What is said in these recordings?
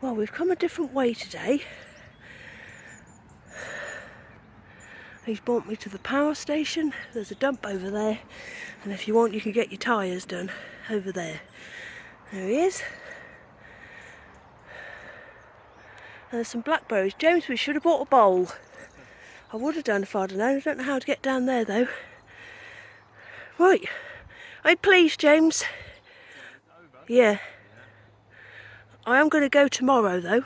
Well, we've come a different way today. He's brought me to the power station. There's a dump over there, and if you want you can get your tyres done over there. There he is. And there's some blackberries. James, we should have bought a bowl. I would have done if I'd known. I don't know how to get down there though. Right. Hey, please, James. Yeah. I am going to go tomorrow though.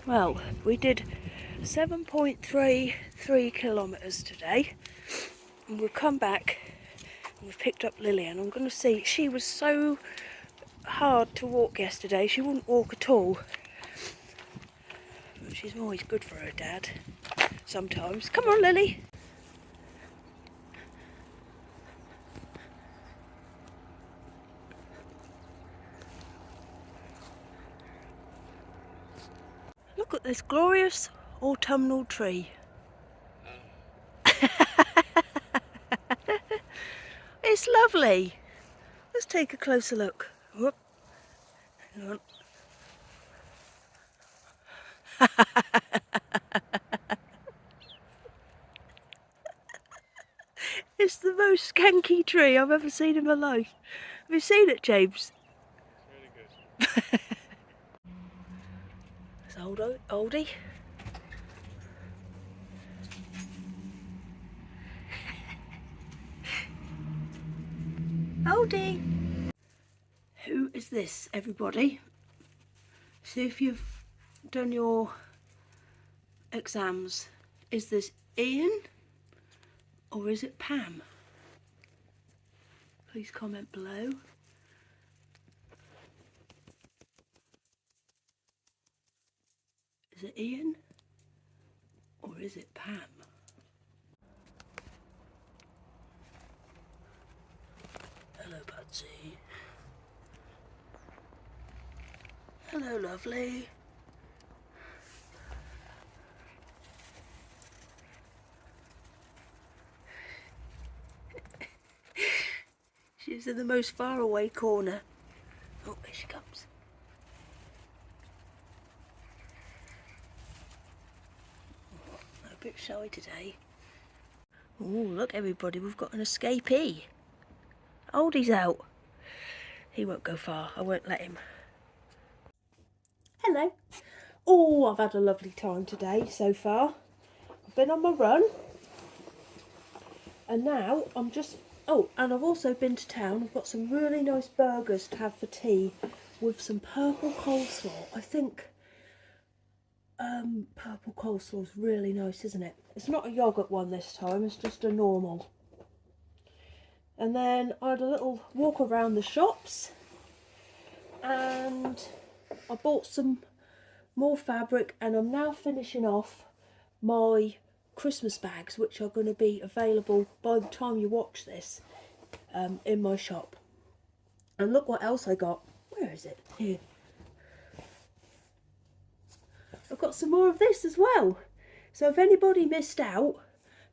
Well, we did 7.33 kilometres today, and we've come back and we've picked up Lily, and I'm going to see, she was so hard to walk yesterday, she wouldn't walk at all. But she's always good for her dad, sometimes. Come on, Lily. Look at this glorious autumnal tree. It's lovely. Let's take a closer look. Whoop. Hang on. It's the most skanky tree I've ever seen in my life. Have you seen it, James? It's really good. It's oldie. Oldie! Who is this, everybody? See if you've done your exams. Is this Ian or is it Pam? Please comment below. Is it Ian or is it Pam? Hello, Patsy. Hello, lovely. She's in the most far away corner. Oh, here she comes. Oh, a bit shy today. Oh, look everybody, we've got an escapee. Oldie's out. He won't go far, I won't let him. Hello. Oh, I've had a lovely time today so far. I've been on my run. And now I'm just... Oh, and I've also been to town. I've got some really nice burgers to have for tea with some purple coleslaw. I think purple coleslaw is really nice, isn't it? It's not a yoghurt one this time, it's just a normal. And then I had a little walk around the shops and I bought some more fabric, and I'm now finishing off my Christmas bags, which are going to be available by the time you watch this in my shop. And look what else I got. Where is it? Here. I've got some more of this as well. So if anybody missed out,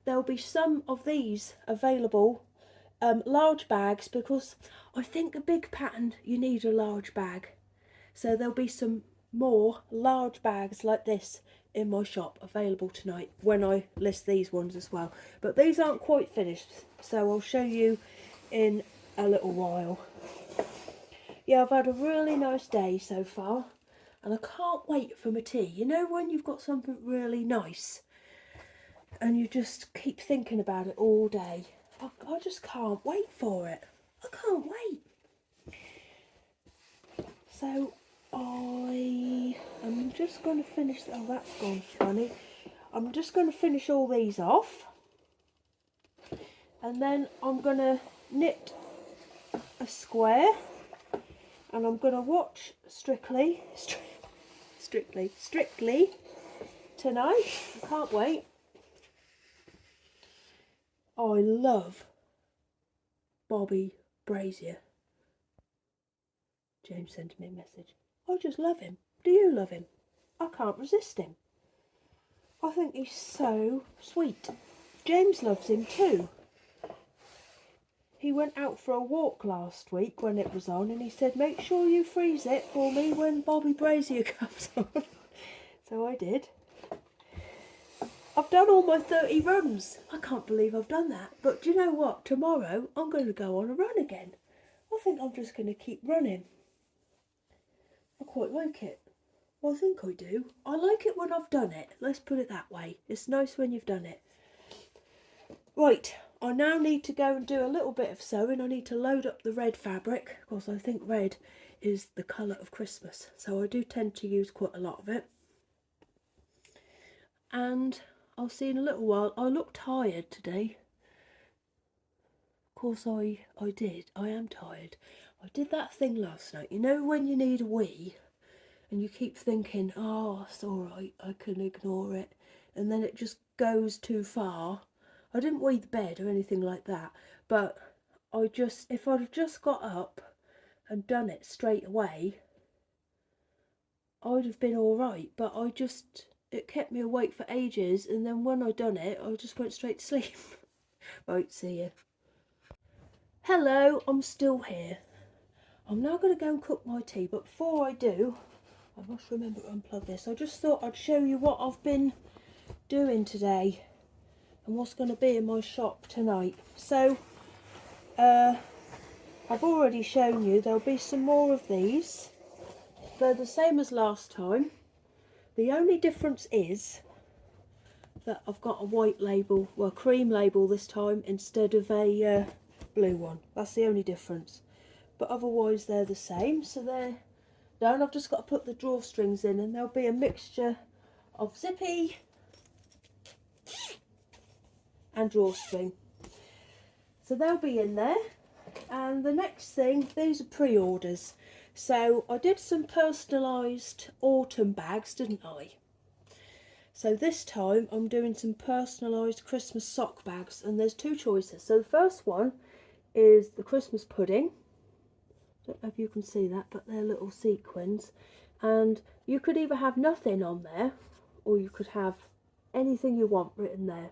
there'll be some of these available, large bags, because I think a big pattern you need a large bag. So there'll be some more large bags like this in my shop available tonight when I list these ones as well. But these aren't quite finished, so I'll show you in a little while. Yeah, I've had a really nice day so far, and I can't wait for my tea. You know when you've got something really nice and you just keep thinking about it all day? I just can't wait for it. I can't wait. So I am just going to finish... Oh, that's gone funny. I'm just going to finish all these off, and then I'm going to knit a square, and I'm going to watch Strictly tonight. I can't wait. I love Bobby Brazier. James sent me a message. I just love him. Do you love him? I can't resist him. I think he's so sweet. James loves him too. he went out for a walk last week when it was on, and he said, make sure you freeze it for me when Bobby Brazier comes on. So I did. I've done all my 30 runs. I can't believe I've done that. But do you know what? Tomorrow I'm going to go on a run again. I think I'm just going to keep running. I quite like it. Well, I think I do. I like it when I've done it. Let's put it that way. It's nice when you've done it. Right, I now need to go and do a little bit of sewing. I need to load up the red fabric, because I think red is the colour of Christmas. So I do tend to use quite a lot of it. And I'll see in a little while. I look tired today. Of course I did. I am tired. I did that thing last night. You know when you need a wee and you keep thinking, oh, it's alright, I can ignore it. And then it just goes too far. I didn't wee the bed or anything like that. But if I'd have just got up and done it straight away, I'd have been alright. But it kept me awake for ages. And then when I done it, I just went straight to sleep. Right, see you. Hello, I'm still here. I'm now going to go and cook my tea, but before I do, I must remember to unplug this. I just thought I'd show you what I've been doing today and what's going to be in my shop tonight. So, I've already shown you there'll be some more of these. They're the same as last time. The only difference is that I've got a white label, well, cream label this time instead of a blue one. That's the only difference. But otherwise they're the same. So they're done. I've just got to put the drawstrings in, and there'll be a mixture of zippy and drawstring. So they'll be in there. And the next thing, these are pre-orders. So I did some personalised autumn bags, didn't I? So this time I'm doing some personalised Christmas sock bags, and there's two choices. So the first one is the Christmas pudding. Don't know if you can see that, but they're little sequins. And you could either have nothing on there, or you could have anything you want written there,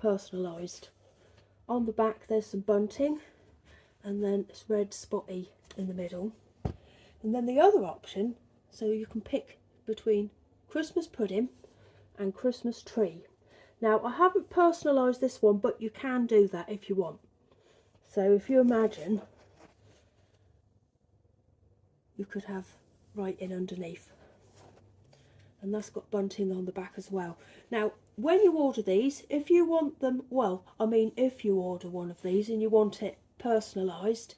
personalised. On the back there's some bunting, and then it's red spotty in the middle. And then the other option, so you can pick between Christmas pudding and Christmas tree. Now I haven't personalised this one, but you can do that if you want. So if you imagine, you could have writing underneath, and that's got bunting on the back as well. Now when you order these, if you want them, well, I mean if you order one of these and you want it personalised,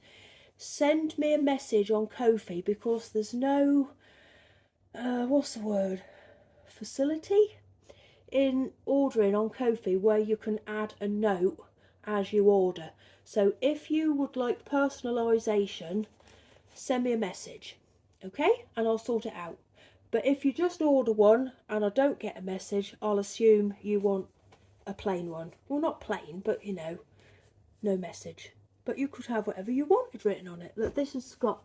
send me a message on Ko-fi, because there's no what's the word, facility in ordering on Ko-fi where you can add a note as you order. So if you would like personalisation, send me a message, okay, and I'll sort it out. But if you just order one and I don't get a message, I'll assume you want a plain one. Well, not plain, but you know, no message. But you could have whatever you wanted written on it. Look, this has got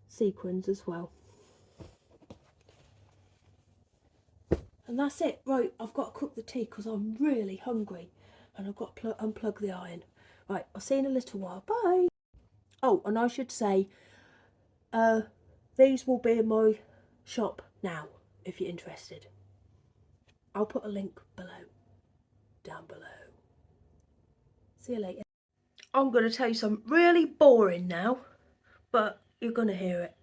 sequins as well. And that's it. Right, I've got to cook the tea because I'm really hungry, and I've got to unplug the iron. Right, I'll see you in a little while. Bye. Oh, and I should say, these will be in my shop now if you're interested. I'll put a link down below. See you later. I'm going to tell you something really boring now, but you're going to hear it.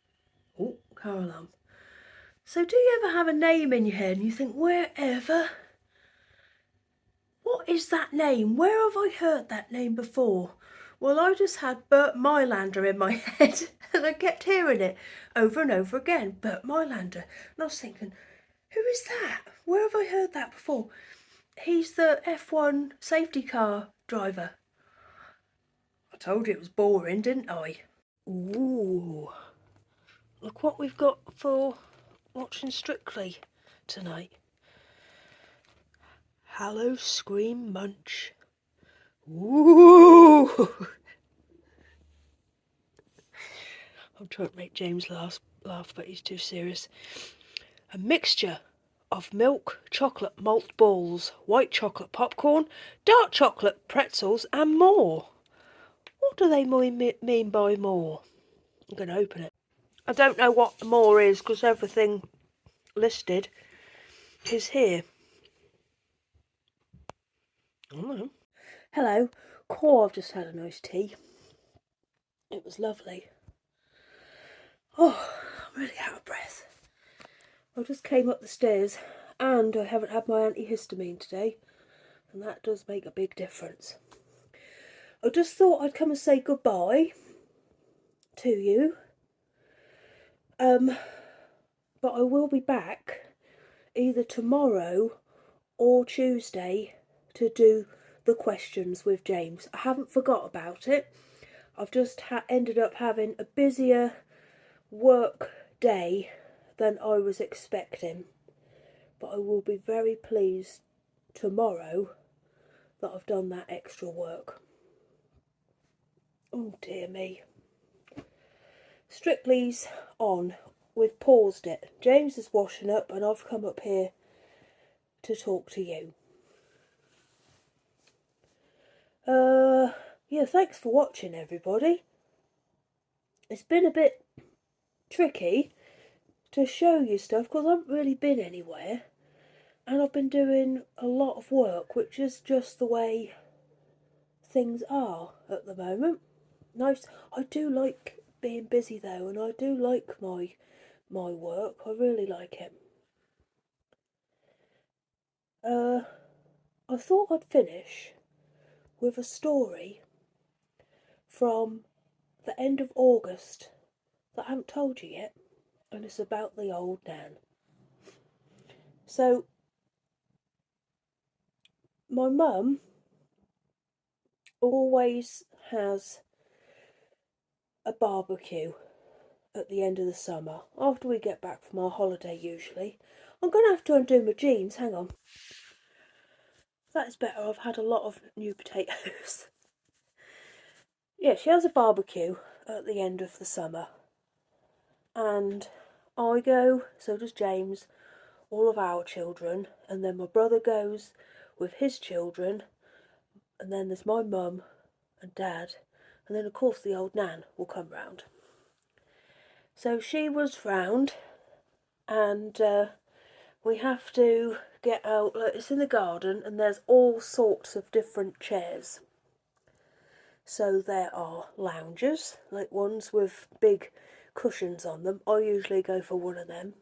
Oh, car alarm. So do you ever have a name in your head and you think, wherever? What is that name? Where have I heard that name before? Well, I just had Bert Mylander in my head, and I kept hearing it over and over again. Bert Mylander. And I was thinking, who is that? Where have I heard that before? He's the F1 safety car driver. I told you it was boring, didn't I? Ooh. Look what we've got for watching Strictly tonight. Hallow Scream Munch. Ooh! I'm trying to make James laugh, but he's too serious. A mixture of milk chocolate malt balls, white chocolate popcorn, dark chocolate pretzels, and more. What do they mean by more? I'm going to open it. I don't know what more is because everything listed is here. I don't know. Hello. I've just had a nice tea. It was lovely. Oh, I'm really out of breath. I just came up the stairs and I haven't had my antihistamine today, and that does make a big difference. I just thought I'd come and say goodbye to you. But I will be back either tomorrow or Tuesday to do the questions with James. I haven't forgot about it. I've just ended up having a busier work day than I was expecting. But I will be very pleased tomorrow that I've done that extra work. Oh dear me. Strictly's on. We've paused it. James is washing up and I've come up here to talk to you. Yeah, thanks for watching, everybody. It's been a bit tricky to show you stuff because I haven't really been anywhere, and I've been doing a lot of work, which is just the way things are at the moment. Nice. I do like being busy though, and I do like my work. I really like it. I thought I'd finish with a story from the end of August that I haven't told you yet, and it's about the old Nan. So, my mum always has a barbecue at the end of the summer, after we get back from our holiday usually. I'm going to have to undo my jeans, hang on. That's better, I've had a lot of new potatoes. Yeah, she has a barbecue at the end of the summer. And I go, so does James, all of our children, and then my brother goes with his children, and then there's my mum and dad, and then of course the old Nan will come round. So she was round, and we have to get out, like, it's in the garden, and there's all sorts of different chairs. So there are loungers, like ones with big cushions on them. I usually go for one of them.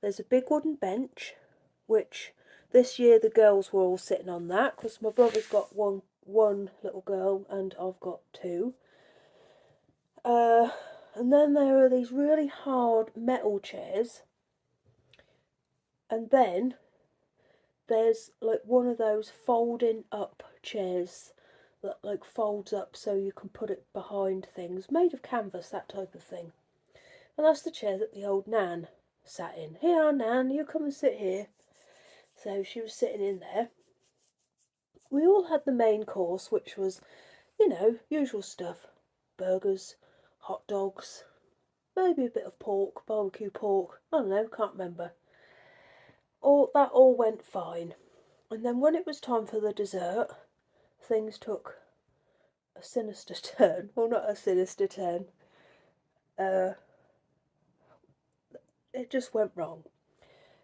There's a big wooden bench, which this year the girls were all sitting on that, because my brother's got one little girl and I've got two. And then there are these really hard metal chairs, and then there's like one of those folding up chairs that like folds up so you can put it behind things, made of canvas, that type of thing. And that's the chair that the old Nan sat in. Here, Nan, you come and sit here. So she was sitting in there. We all had the main course, which was, you know, usual stuff. Burgers, hot dogs, maybe a bit of pork, barbecue pork, I don't know, can't remember. That all went fine. And then when it was time for the dessert, things took a sinister turn. Well, not a sinister turn. It just went wrong.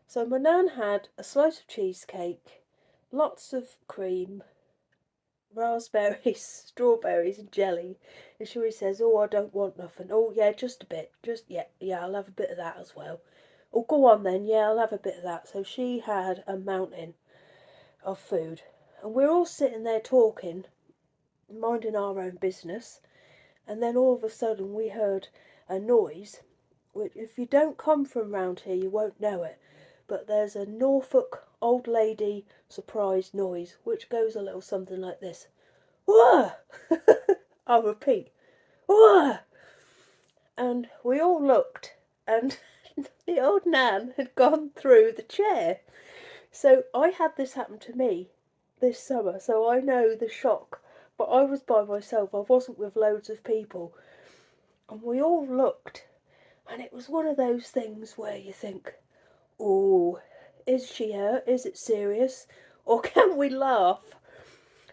So my Nan had a slice of cheesecake, lots of cream, raspberries, strawberries and jelly. And she always says, oh, I don't want nothing. Oh, yeah, just a bit. Yeah, I'll have a bit of that as well. Oh, go on then, yeah, I'll have a bit of that. So she had a mountain of food. And we're all sitting there talking, minding our own business. And then all of a sudden we heard a noise, which if you don't come from round here, you won't know it. But there's a Norfolk old lady surprise noise, which goes a little something like this. Whoa! I'll repeat. Whoa! And we all looked, and the old Nan had gone through the chair. So I had this happen to me this summer, so I know the shock. But I was by myself, I wasn't with loads of people. And we all looked, and it was one of those things where you think, oh, is she hurt? Is it serious? Or can we laugh?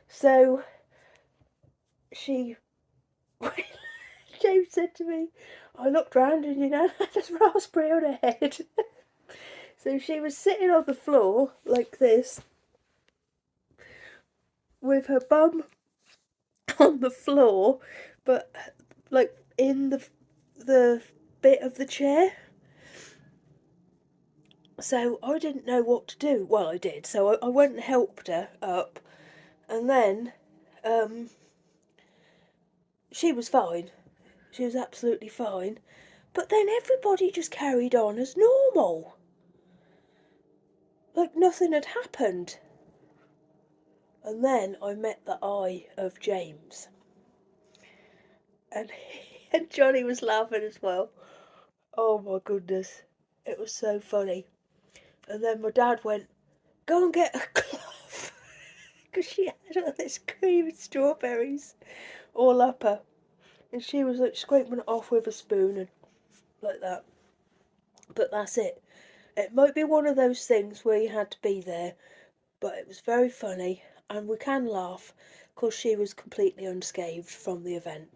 So she James said to me, I looked round and there's raspberry on her head. So she was sitting on the floor like this, with her bum on the floor, but like in the bit of the chair. So I didn't know what to do. Well, I did. So I went and helped her up, and then she was fine. She was absolutely fine. But then everybody just carried on as normal, like nothing had happened. And then I met the eye of James, and and Johnny was laughing as well. Oh my goodness, it was so funny. And then my dad went, "Go and get a glove," because she had all this cream and strawberries all up her, and she was like scraping it off with a spoon and like that. But that's it. It might be one of those things where you had to be there, but it was very funny, and we can laugh because she was completely unscathed from the event.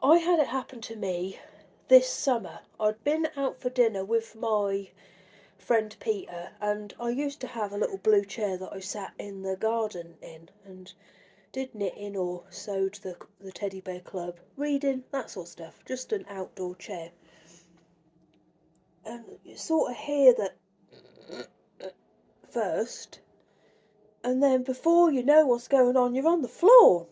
I had it happen to me this summer. I'd been out for dinner with my friend Peter, and I used to have a little blue chair that I sat in the garden in and did knitting or sewed the teddy bear club, reading, that sort of stuff. Just an outdoor chair. And you sort of hear that first, and then before you know what's going on, you're on the floor.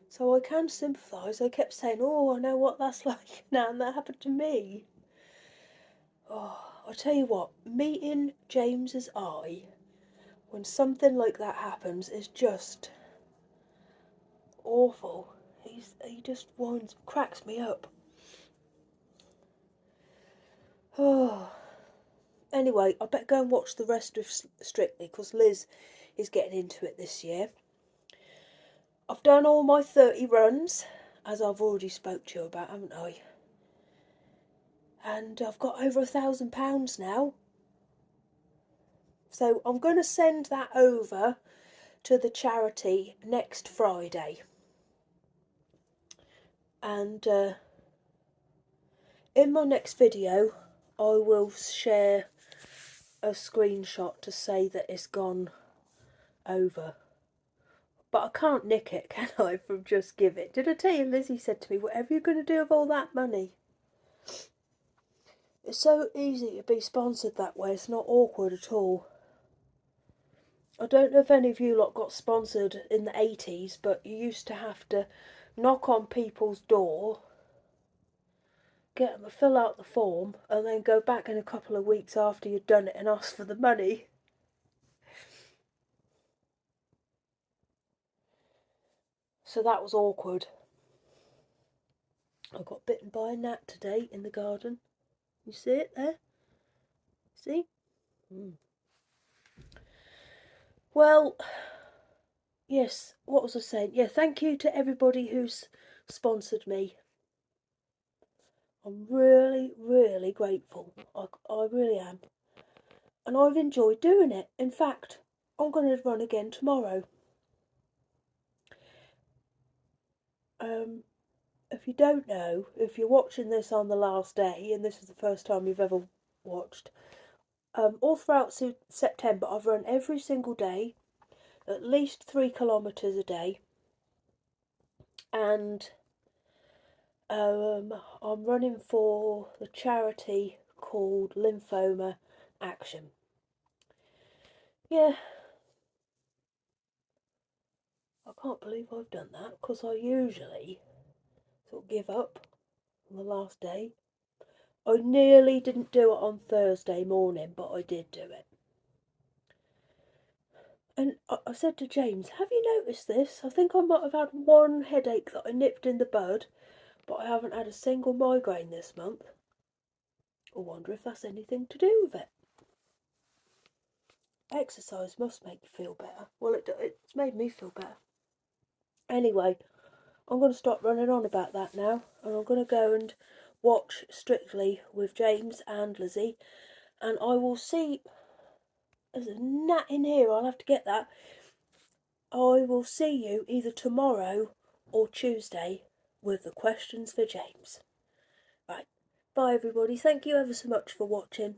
So I can sympathise. I kept saying, oh, I know what that's like now, and that happened to me. Oh, I tell you what, meeting James's eye when something like that happens is just awful. He just cracks me up. Oh. Anyway, I better go and watch the rest of Strictly because Liz is getting into it this year. I've done all my 30 runs, as I've already spoke to you about, haven't I? And I've got over £1,000 now. So I'm going to send that over to the charity next Friday. And in my next video, I will share a screenshot to say that it's gone over. But I can't nick it, can I, from Just Give It? Did I tell you Lizzie said to me, whatever you're going to do with all that money? It's so easy to be sponsored that way, it's not awkward at all. I don't know if any of you lot got sponsored in the 80s, but you used to have to knock on people's door, get them to fill out the form, and then go back in a couple of weeks after you'd done it and ask for the money. So that was awkward. I got bitten by a gnat today in the garden. You see it there? See? Well, yes, what was I saying? Yeah, thank you to everybody who's sponsored me. I'm really, really grateful. I really am. And I've enjoyed doing it. In fact, I'm going to run again tomorrow. If you don't know, if you're watching this on the last day, and this is the first time you've ever watched, all throughout September I've run every single day, at least 3 kilometres a day, and I'm running for the charity called Lymphoma Action. Yeah, I can't believe I've done that because I usually sort of give up on the last day. I nearly didn't do it on Thursday morning, but I did do it. And I said to James, have you noticed this? I think I might have had one headache that I nipped in the bud, but I haven't had a single migraine this month. I wonder if that's anything to do with it. Exercise must make you feel better. Well, it's made me feel better. Anyway, I'm going to stop running on about that now, and I'm going to go and watch Strictly with James and Lizzie, and I will see. There's a gnat in here, I'll have to get that. I will see you either tomorrow or Tuesday with the questions for James. Right, bye everybody. Thank you ever so much for watching.